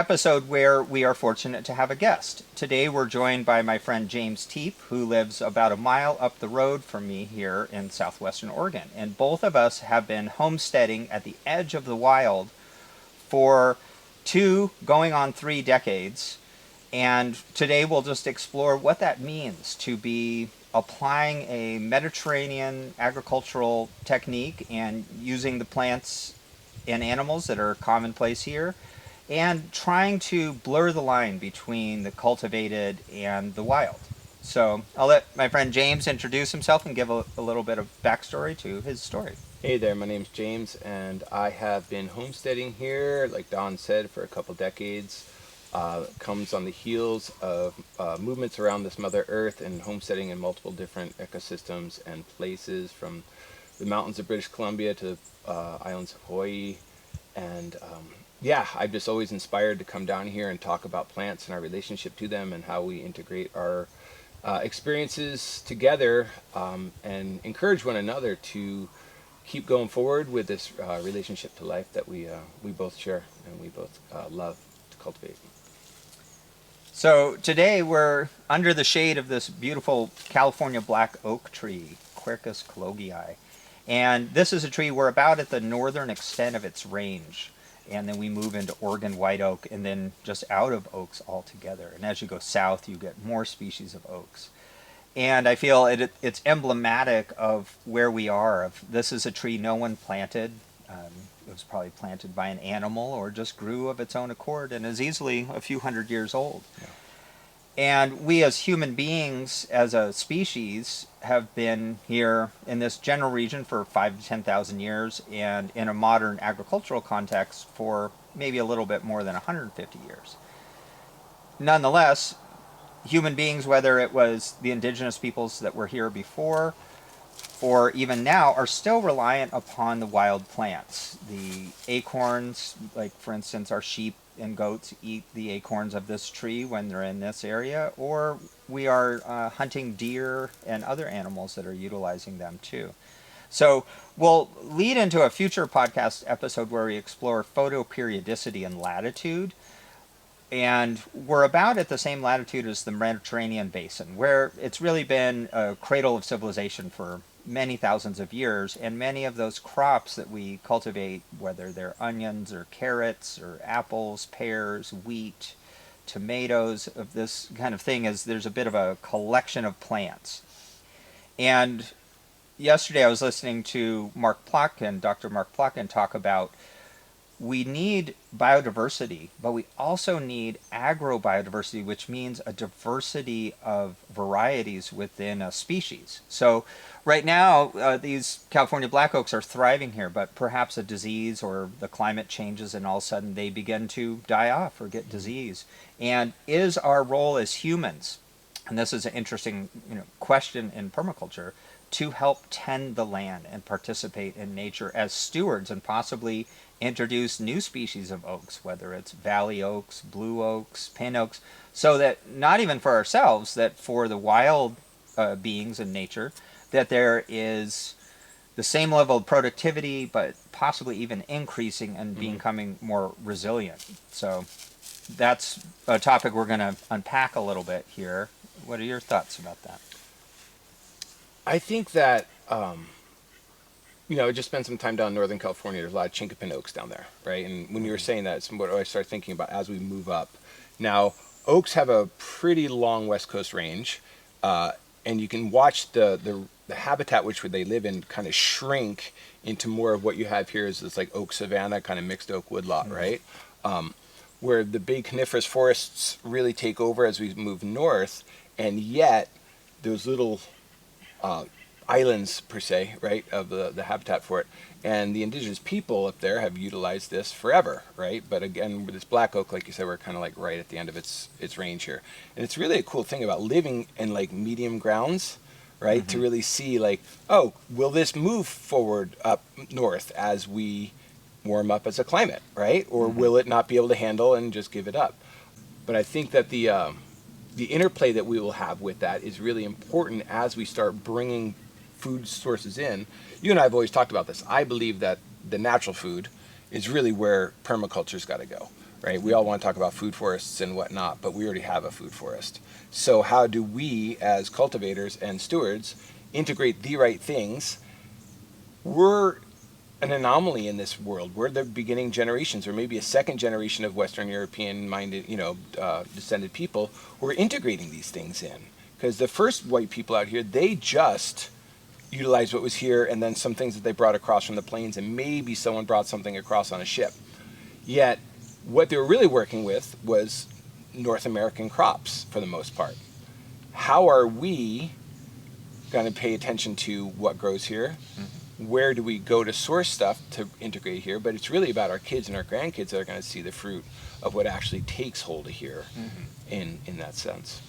Episode where we are fortunate to have a guest. Today we're joined by my friend James Teepe, who lives about a mile up the road from me here in southwestern Oregon. And both of us have been homesteading at the edge of the wild for 2 going on 3 decades. And today we'll just explore what that means to be applying a Mediterranean agricultural technique and using the plants and animals that are commonplace here, and trying to blur the line between the cultivated and the wild. So I'll let my friend James introduce himself and give a little bit of backstory to his story. Hey there, my name's James, and I have been homesteading here, like Don said, for a couple decades. Comes on the heels of movements around this Mother Earth and homesteading in multiple different ecosystems and places, from the mountains of British Columbia to islands of Hawaii. And I'm just always inspired to come down here and talk about plants and our relationship to them and how we integrate our experiences together and encourage one another to keep going forward with this relationship to life that we both share and we both love to cultivate. So today we're under the shade of this beautiful California black oak tree, Quercus cologii. And this is a tree we're about at the northern extent of its range. And then we move into Oregon white oak and then just out of oaks altogether. And as you go south, you get more species of oaks. And I feel it's emblematic of where we are. This is a tree no one planted. It was probably planted by an animal or just grew of its own accord and is easily a few hundred years old. Yeah. And we as human beings, as a species, have been here in this general region for 5 to 10,000 years, and in a modern agricultural context for maybe a little bit more than 150 years. Nonetheless, human beings, whether it was the indigenous peoples that were here before or even now, are still reliant upon the wild plants. The acorns, like for instance our sheep and goats eat the acorns of this tree when they're in this area, or we are hunting deer and other animals that are utilizing them too. So we'll lead into a future podcast episode where we explore photoperiodicity and latitude. And we're about at the same latitude as the Mediterranean basin, where it's really been a cradle of civilization for many thousands of years, and many of those crops that we cultivate, whether they're onions or carrots or apples, pears, wheat, tomatoes, of this kind of thing, is there's a bit of a collection of plants. And yesterday I was listening to Dr. Mark Plotkin talk about we need biodiversity, but we also need agrobiodiversity, which means a diversity of varieties within a species. So right now, these California black oaks are thriving here, but perhaps a disease or the climate changes and all of a sudden they begin to die off or get disease. And is our role as humans, and this is an interesting question in permaculture, to help tend the land and participate in nature as stewards and possibly introduce new species of oaks, whether it's valley oaks, blue oaks, pin oaks, so that not even for ourselves, that for the wild beings in nature, that there is the same level of productivity, but possibly even increasing and becoming more resilient. So that's a topic we're going to unpack a little bit here. What are your thoughts about that? I think that, I just spent some time down in Northern California. There's a lot of Chinquapin oaks down there, right? And when you were saying that, it's what I started thinking about as we move up. Now, oaks have a pretty long West Coast range, and you can watch the habitat which they live in kind of shrink into more of what you have here is this like oak savanna, kind of mixed oak woodlot, right? Where the big coniferous forests really take over as we move north, and yet those little islands per se, right, of the habitat for it, and the indigenous people up there have utilized this forever, right? But again, with this black oak, like you said, we're kind of like right at the end of its range here, and it's really a cool thing about living in like medium grounds, right? To really see like, oh, will this move forward up north as we warm up as a climate, right? Or will it not be able to handle and just give it up? But I think that the interplay that we will have with that is really important as we start bringing food sources in. You and I have always talked about this. I believe that the natural food is really where permaculture's got to go, right? We all want to talk about food forests and whatnot, but we already have a food forest. So how do we, as cultivators and stewards, integrate the right things? We're an anomaly in this world. We're the beginning generations, or maybe a second generation of Western European-minded, descended people who are integrating these things in. Because the first white people out here, they just utilized what was here, and then some things that they brought across from the plains, and maybe someone brought something across on a ship. Yet, what they were really working with was North American crops, for the most part. How are we going to pay attention to what grows here? Where do we go to source stuff to integrate here? But it's really about our kids and our grandkids that are going to see the fruit of what actually takes hold of here in that sense.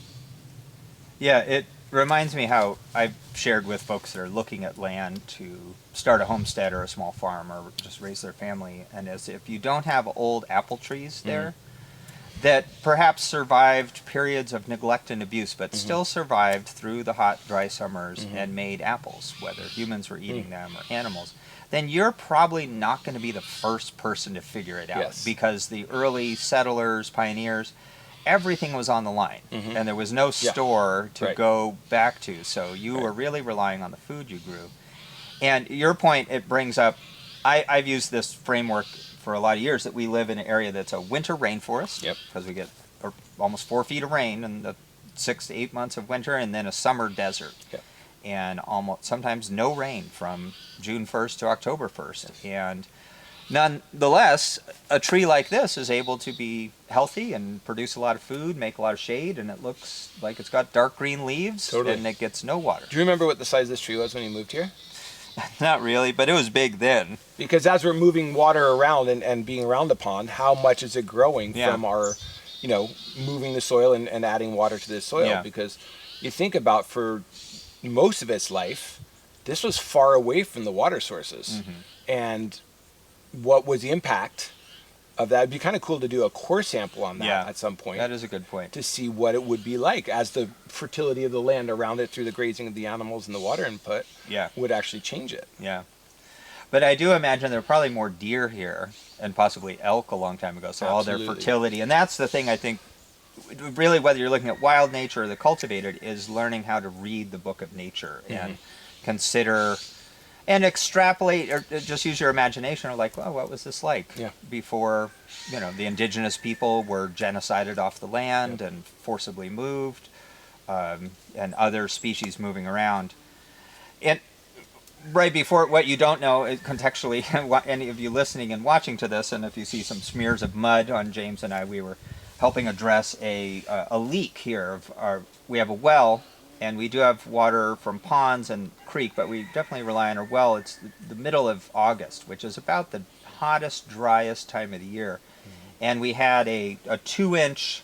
Yeah, it reminds me how I've shared with folks that are looking at land to start a homestead or a small farm or just raise their family, and as if you don't have old apple trees there that perhaps survived periods of neglect and abuse, but still survived through the hot, dry summers and made apples, whether humans were eating them or animals, then you're probably not going to be the first person to figure it out, because the early settlers, pioneers, everything was on the line, and there was no store to go back to, so you were really relying on the food you grew. And your point, it brings up, I've used this framework for a lot of years, that we live in an area that's a winter rainforest, because we get almost 4 feet of rain in the 6 to 8 months of winter, and then a summer desert, and almost sometimes no rain from June 1st to October 1st. And nonetheless, a tree like this is able to be healthy and produce a lot of food, make a lot of shade, and it looks like it's got dark green leaves, and it gets no water. Do you remember what the size of this tree was when you moved here? Not really, but it was big then. Because as we're moving water around and being around the pond, how much is it growing from our, moving the soil and adding water to this soil? Because you think about, for most of its life, this was far away from the water sources. And what was the impact of that? It'd be kind of cool to do a core sample on that at some point. That is a good point. To see what it would be like as the fertility of the land around it through the grazing of the animals and the water input would actually change it. But I do imagine there were probably more deer here and possibly elk a long time ago, so all their fertility. And that's the thing, I think, really, whether you're looking at wild nature or the cultivated, is learning how to read the book of nature and consider and extrapolate, or just use your imagination, or like, well, what was this like before, the indigenous people were genocided off the land and forcibly moved, and other species moving around. And right before, what you don't know, contextually, any of you listening and watching to this, and if you see some smears of mud on James and I, we were helping address a leak here. We have a well, and we do have water from ponds and creek, but we definitely rely on our well. It's the middle of August, which is about the hottest, driest time of the year. And we had a 2-inch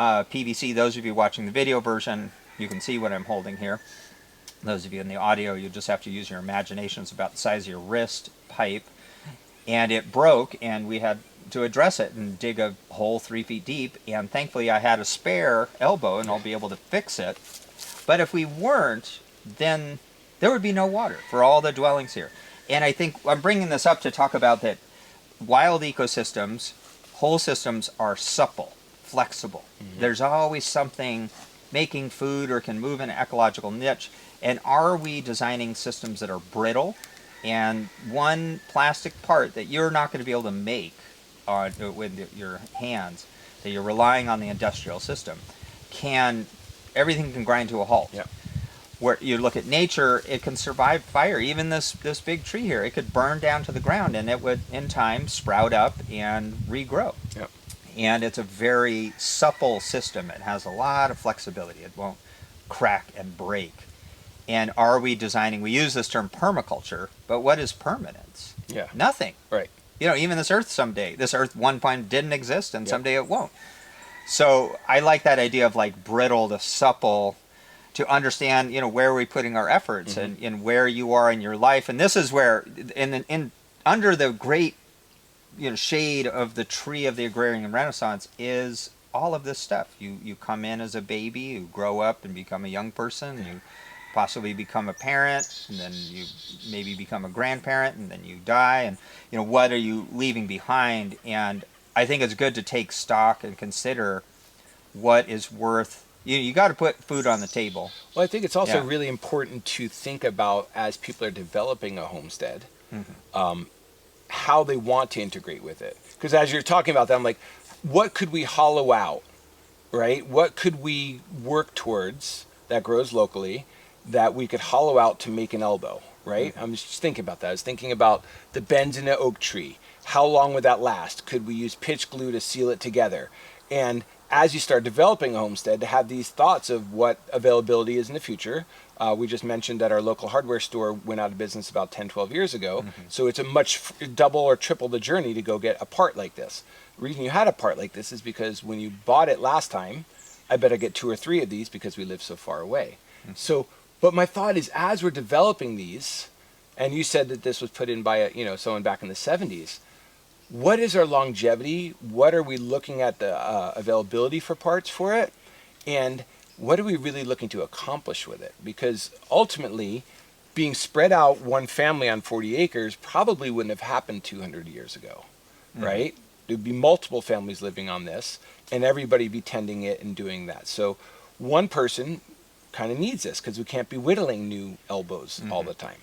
PVC. Those of you watching the video version, you can see what I'm holding here. Those of you in the audio, you just have to use your imagination. It's about the size of your wrist pipe. And it broke, and we had to address it and dig a hole 3 feet deep. And thankfully, I had a spare elbow, and I'll be able to fix it. But if we weren't, then there would be no water for all the dwellings here. And I think I'm bringing this up to talk about that wild ecosystems, whole systems, are supple, flexible. There's always something making food or can move in an ecological niche. And are we designing systems that are brittle? And one plastic part that you're not going to be able to make with your hands, that you're relying on the industrial system, everything can grind to a halt. Where you look at nature, it can survive fire. Even this big tree here, it could burn down to the ground, and it would, in time, sprout up and regrow. And it's a very supple system. It has a lot of flexibility. It won't crack and break. And are we designing, we use this term permaculture, but what is permanence? Nothing. Even this earth one point didn't exist, and someday it won't. So I like that idea of like brittle to supple, to understand, where are we putting our efforts, and where you are in your life. And this is where, under the great, shade of the tree of the Agrarian Renaissance, is all of this stuff. You come in as a baby, you grow up and become a young person, you possibly become a parent, and then you maybe become a grandparent, and then you die, and what are you leaving behind? And I think it's good to take stock and consider what is worth. You got to put food on the table. Well, I think it's also Yeah. really important to think about, as people are developing a homestead, how they want to integrate with it. Because as you're talking about that, I'm like, what could we hollow out, right? What could we work towards that grows locally that we could hollow out to make an elbow, right? I'm just thinking about that. I was thinking about the bends in an oak tree. How long would that last? Could we use pitch glue to seal it together? And as you start developing a homestead, to have these thoughts of what availability is in the future. We just mentioned that our local hardware store went out of business about 10, 12 years ago. So it's a much double or triple the journey to go get a part like this. The reason you had a part like this is because when you bought it last time, I better get 2 or 3 of these because we live so far away. So, but my thought is, as we're developing these, and you said that this was put in by someone back in the 70s, what is our longevity? What are we looking at the availability for parts for it? And what are we really looking to accomplish with it? Because ultimately, being spread out one family on 40 acres probably wouldn't have happened 200 years ago, right? There'd be multiple families living on this, and everybody be tending it and doing that. So one person kind of needs this, because we can't be whittling new elbows all the time.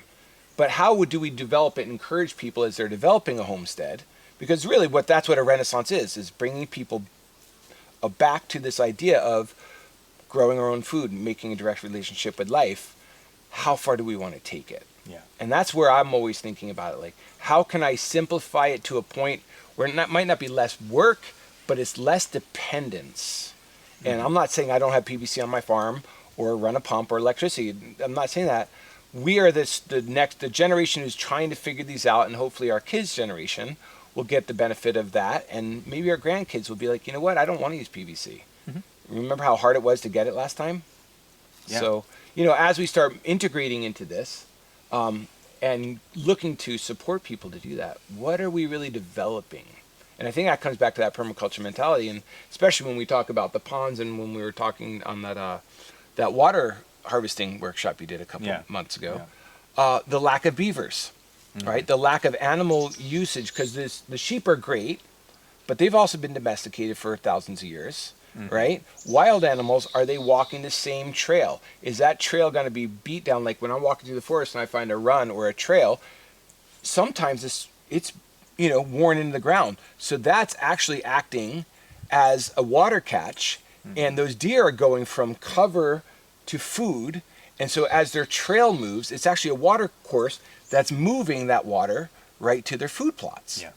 But how do we develop it and encourage people as they're developing a homestead? Because really that's what a Renaissance is bringing people back to this idea of growing our own food and making a direct relationship with life. How far do we want to take it? Yeah. And that's where I'm always thinking about it. Like, how can I simplify it to a point where it might not be less work, but it's less dependence. And I'm not saying I don't have PVC on my farm or run a pump or electricity. I'm not saying that. We are the generation who's trying to figure these out, and hopefully our kids' generation will get the benefit of that, and maybe our grandkids will be like, you know what, I don't want to use PVC. Remember how hard it was to get it last time? Yeah. So, as we start integrating into this, and looking to support people to do that, what are we really developing? And I think that comes back to that permaculture mentality, and especially when we talk about the ponds, and when we were talking on that water harvesting workshop you did a couple months ago, the lack of beavers, right? The lack of animal usage, because the sheep are great, but they've also been domesticated for thousands of years, right? Wild animals, are they walking the same trail? Is that trail going to be beat down? Like when I'm walking through the forest and I find a run or a trail, sometimes it's worn into the ground. So that's actually acting as a water catch, and those deer are going from cover to food. And so as their trail moves, it's actually a water course that's moving that water right to their food plots. Yeah.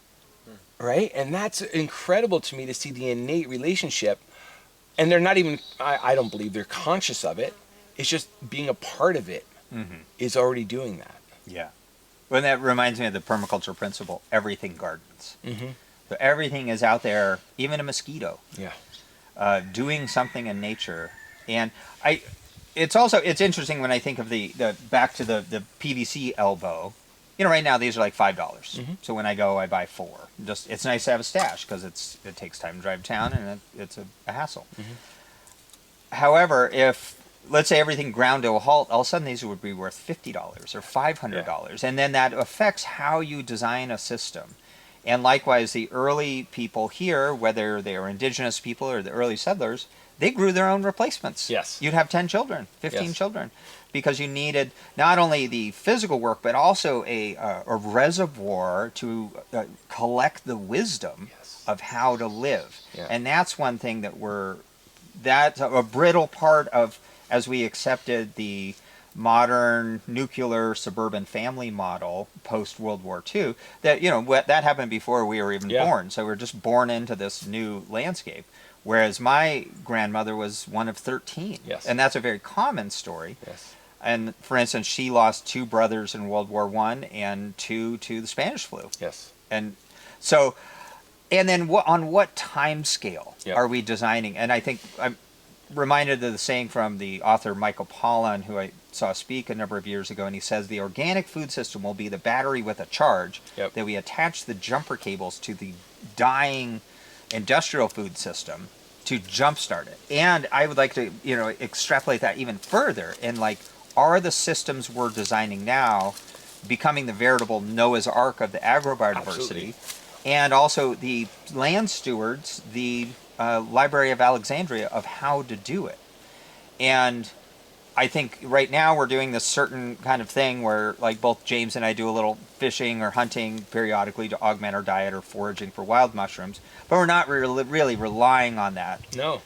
Right? And that's incredible to me to see the innate relationship. And they're not even, I don't believe they're conscious of it. It's just being a part of it is already doing that. Yeah. Well, that reminds me of the permaculture principle, everything gardens. So everything is out there, even a mosquito, doing something in nature. And it's interesting when I think of the back to the PVC elbow. Right now these are like $5. So when I go, I buy 4. It's nice to have a stash because it takes time to drive to town, and it's a hassle. However, if let's say everything ground to a halt, all of a sudden these would be worth $50 or $500, and then that affects how you design a system. And likewise, the early people here, whether they are indigenous people or the early settlers, they grew their own replacements. Yes. You'd have 10 children, 15 children, because you needed not only the physical work, but also a reservoir to collect the wisdom of how to live. Yeah. And that's one thing that's a brittle part of, as we accepted the modern nuclear suburban family model post World War II, that that happened before we were even born. So we're just born into this new landscape. Whereas my grandmother was one of 13. Yes. And that's a very common story. Yes. And for instance, she lost 2 brothers in World War I and 2 to the Spanish flu. Yes. And so, and then on what time scale are we designing? And I think I'm reminded of the saying from the author Michael Pollan, who I saw speak a number of years ago, and he says the organic food system will be the battery with a charge that we attach the jumper cables to the dying industrial food system to jumpstart it. And I would like to extrapolate that even further, and are the systems we're designing now becoming the veritable Noah's Ark of the agrobiodiversity? Absolutely. and also the land stewards, the Library of Alexandria, of how to do it. And I think right now we're doing this certain kind of thing where, like, both James and I do a little fishing or hunting periodically to augment our diet, or foraging for wild mushrooms, but we're not really relying on that. No.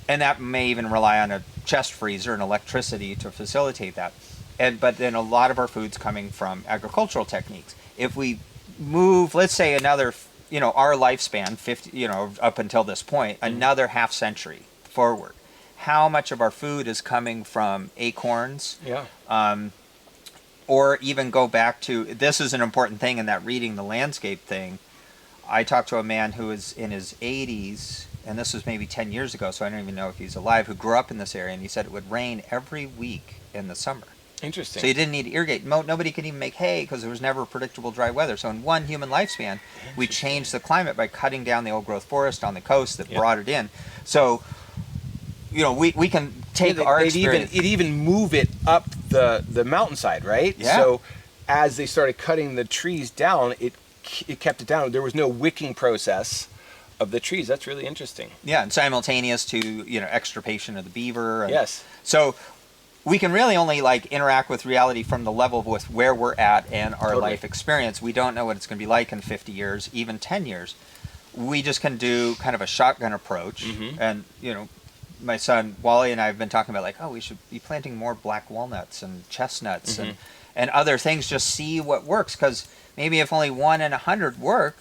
And that may even rely on a chest freezer and electricity to facilitate that. But then a lot of our food's coming from agricultural techniques. If we move, let's say, another, our lifespan, 50, up until this point, another half century forward, how much of our food is coming from acorns? Yeah. Or even go back to, this is an important thing in that reading the landscape thing. I talked to a man who is in his 80s, and this was maybe 10 years ago, so I don't even know if he's alive, who grew up in this area, and he said it would rain every week in the summer. Interesting. So you didn't need to irrigate. Nobody could even make hay because there was never predictable dry weather. So in one human lifespan, we changed the climate by cutting down the old-growth forest on the coast that brought it in. So, we can take our experience. It'd even move it up the mountainside, right? Yeah. So as they started cutting the trees down, it kept it down. There was no wicking process of the trees. That's really interesting. Yeah, and simultaneous to, extirpation of the beaver. And Yes. So we can really only interact with reality from the level with where we're at and our life experience. We don't know what it's going to be like in 50 years, even 10 years. We just can do kind of a shotgun approach. Mm-hmm. And, my son Wally and I have been talking about we should be planting more black walnuts and chestnuts and other things, just see what works. Because maybe if only 1 in 100 work,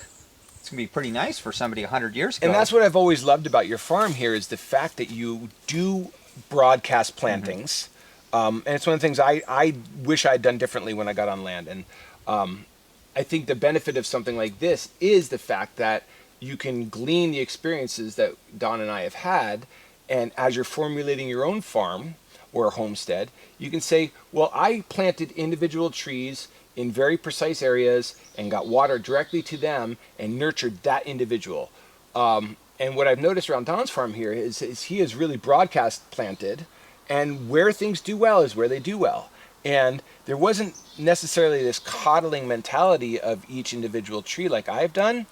it's going to be pretty nice for somebody 100 years ago. And that's what I've always loved about your farm here, is the fact that you do broadcast plantings. And it's one of the things I wish I'd done differently when I got on land. And I think the benefit of something like this is the fact that you can glean the experiences that Don and I have had. And as you're formulating your own farm or homestead, you can say, well, I planted individual trees in very precise areas and got water directly to them and nurtured that individual. And what I've noticed around Don's farm here is he has really broadcast planted, and where things do well is where they do well. And there wasn't necessarily this coddling mentality of each individual tree like I've done.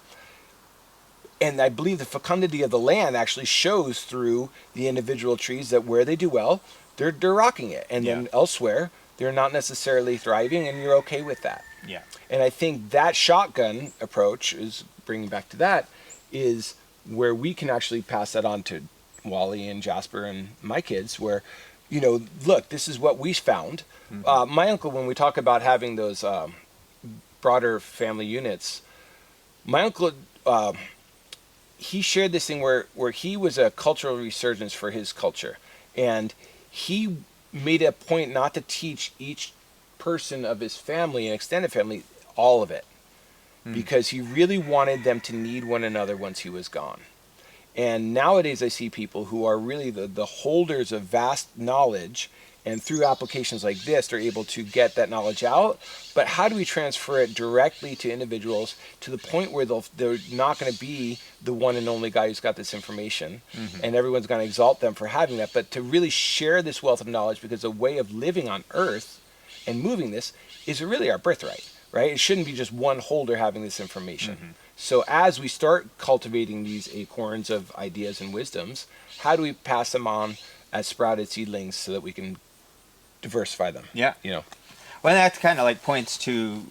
And I believe the fecundity of the land actually shows through the individual trees, that where they do well, they're rocking it. And then elsewhere, they're not necessarily thriving, and you're okay with that. Yeah. And I think that shotgun approach, is bringing back to that, is where we can actually pass that on to Wally and Jasper and my kids, where, look, this is what we found. Mm-hmm. My uncle, when we talk about having those broader family units, my uncle... he shared this thing where he was a cultural resurgence for his culture. And he made a point not to teach each person of his family and extended family all of it. Because he really wanted them to need one another once he was gone. And nowadays I see people who are really the holders of vast knowledge, and through applications like this, they're able to get that knowledge out. But how do we transfer it directly to individuals to the point where they're not going to be the one and only guy who's got this information, and everyone's going to exalt them for having that, but to really share this wealth of knowledge, because a way of living on Earth and moving this is really our birthright, right? It shouldn't be just one holder having this information. So as we start cultivating these acorns of ideas and wisdoms, how do we pass them on as sprouted seedlings so that we can diversify them? Yeah. Well, that kind of points to,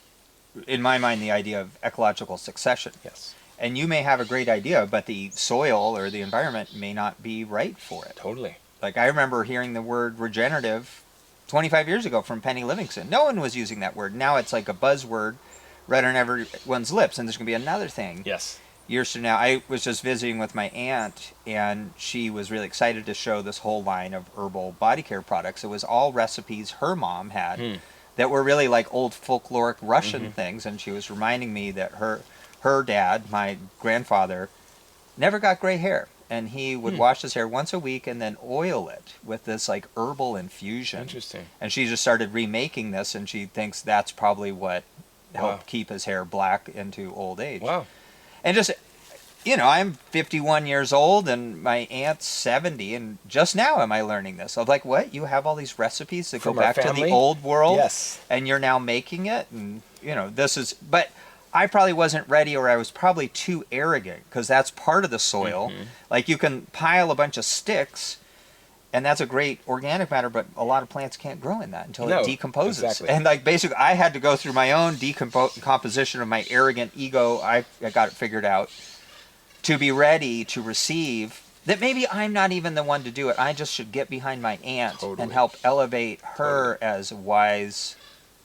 in my mind, the idea of ecological succession. Yes. And you may have a great idea, but the soil or the environment may not be right for it. Totally. I remember hearing the word regenerative 25 years ago from Penny Livingston. No one was using that word. Now it's like a buzzword right on everyone's lips, and there's going to be another thing. Yes. Years from now. I was just visiting with my aunt, and she was really excited to show this whole line of herbal body care products. It was all recipes her mom had that were really like old folkloric Russian things, and she was reminding me that her dad, my grandfather, never got gray hair, and he would wash his hair once a week and then oil it with this herbal infusion. Interesting. And she just started remaking this, and she thinks that's probably what helped keep his hair black into old age. Wow. And just, I'm 51 years old and my aunt's 70, and just now am I learning this. I'm like, what? You have all these recipes that From go back to the old world? Yes. And you're now making it? And, this is, but I probably wasn't ready, or I was probably too arrogant, because that's part of the soil. Like, you can pile a bunch of sticks, and that's a great organic matter, but a lot of plants can't grow in that until it decomposes. Exactly. And like, basically, I had to go through my own decomposition of my arrogant ego. I got it figured out to be ready to receive that. Maybe I'm not even the one to do it. I just should get behind my aunt and help elevate her as a wise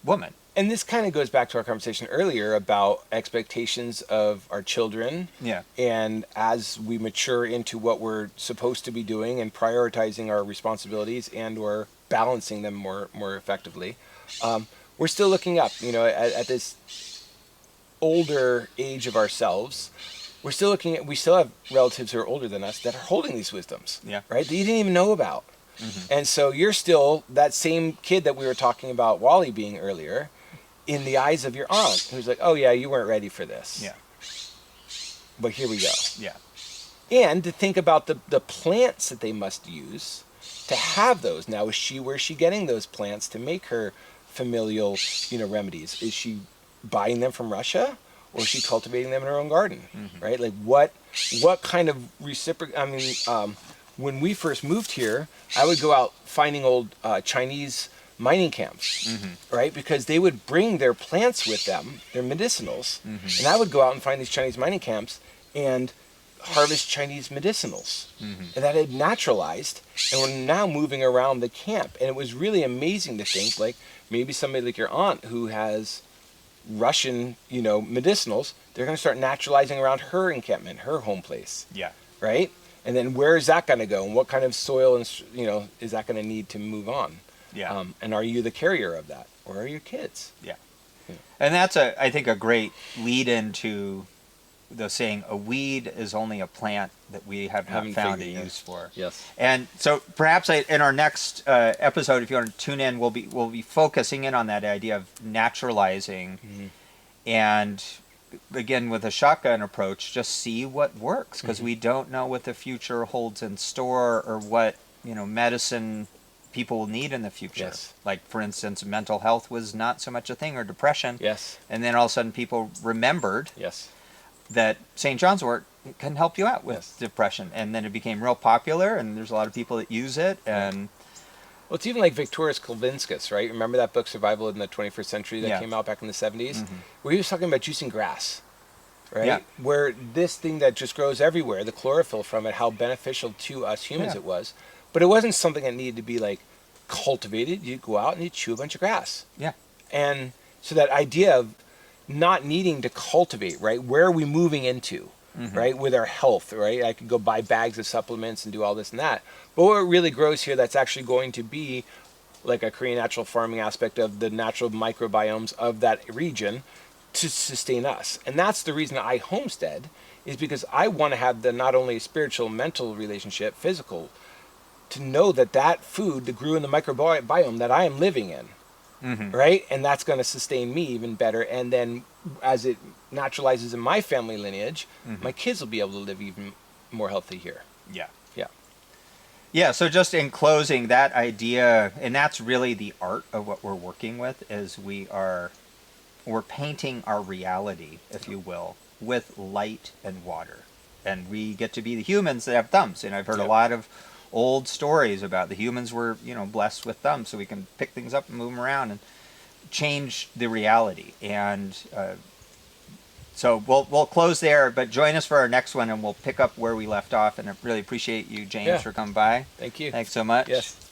woman. And this kind of goes back to our conversation earlier about expectations of our children. Yeah. And as we mature into what we're supposed to be doing and prioritizing our responsibilities and or balancing them more effectively, we're still looking up, at this older age of ourselves. We still have relatives who are older than us that are holding these wisdoms. Yeah. Right? That you didn't even know about. And so you're still that same kid that we were talking about Wally being earlier, in the eyes of your aunt, who's like, oh yeah, you weren't ready for this. Yeah. But here we go. Yeah. And to think about the plants that they must use to have those. Now, where's she getting those plants to make her familial, remedies? Is she buying them from Russia, or is she cultivating them in her own garden? Right? Like, what kind of when we first moved here, I would go out finding old Chinese mining camps, right? Because they would bring their plants with them, their medicinals, and I would go out and find these Chinese mining camps and harvest Chinese medicinals. And that had naturalized, and we're now moving around the camp. And it was really amazing to think, like, maybe somebody like your aunt who has Russian, medicinals, they're going to start naturalizing around her encampment, her home place. Yeah. Right? And then where is that going to go? And what kind of soil, is that going to need to move on? Yeah. And are you the carrier of that, or are your kids? Yeah. And that's I think a great lead into the saying, a weed is only a plant that we haven't found a use for. Yes. And so perhaps in our next episode, if you want to tune in, we'll be focusing in on that idea of naturalizing, and again, with a shotgun approach, just see what works, because we don't know what the future holds in store, or what medicine people will need in the future. Yes. Like, for instance, mental health was not so much a thing, or depression. Yes. And then all of a sudden people remembered that St. John's wort can help you out with depression. And then it became real popular, and there's a lot of people that use it. And well, it's even like Victorius Kulvinskas, right? Remember that book, Survival in the 21st Century, that came out back in the 70s? Where he was talking about juicing grass, right? Yeah. Where this thing that just grows everywhere, the chlorophyll from it, how beneficial to us humans it was. But it wasn't something that needed to be like cultivated. You'd go out and you'd chew a bunch of grass. Yeah. And so that idea of not needing to cultivate, right? Where are we moving into, right? With our health, right? I could go buy bags of supplements and do all this and that. But what really grows here that's actually going to be like a Korean natural farming aspect of the natural microbiomes of that region to sustain us. And that's the reason I homestead, is because I want to have the not only spiritual, mental relationship, physical, to know that food that grew in the microbiome that I am living in, right? And that's going to sustain me even better. And then as it naturalizes in my family lineage, my kids will be able to live even more healthy here. Yeah. Yeah. Yeah, so just in closing, that idea, and that's really the art of what we're working with, is we're painting our reality, if you will, with light and water. And we get to be the humans that have thumbs. And I've heard a lot of old stories about the humans were, blessed with thumbs, so we can pick things up and move them around and change the reality. And so we'll close there, but join us for our next one, and we'll pick up where we left off. And I really appreciate you, James, for coming by. Thank you. Thanks so much. Yes.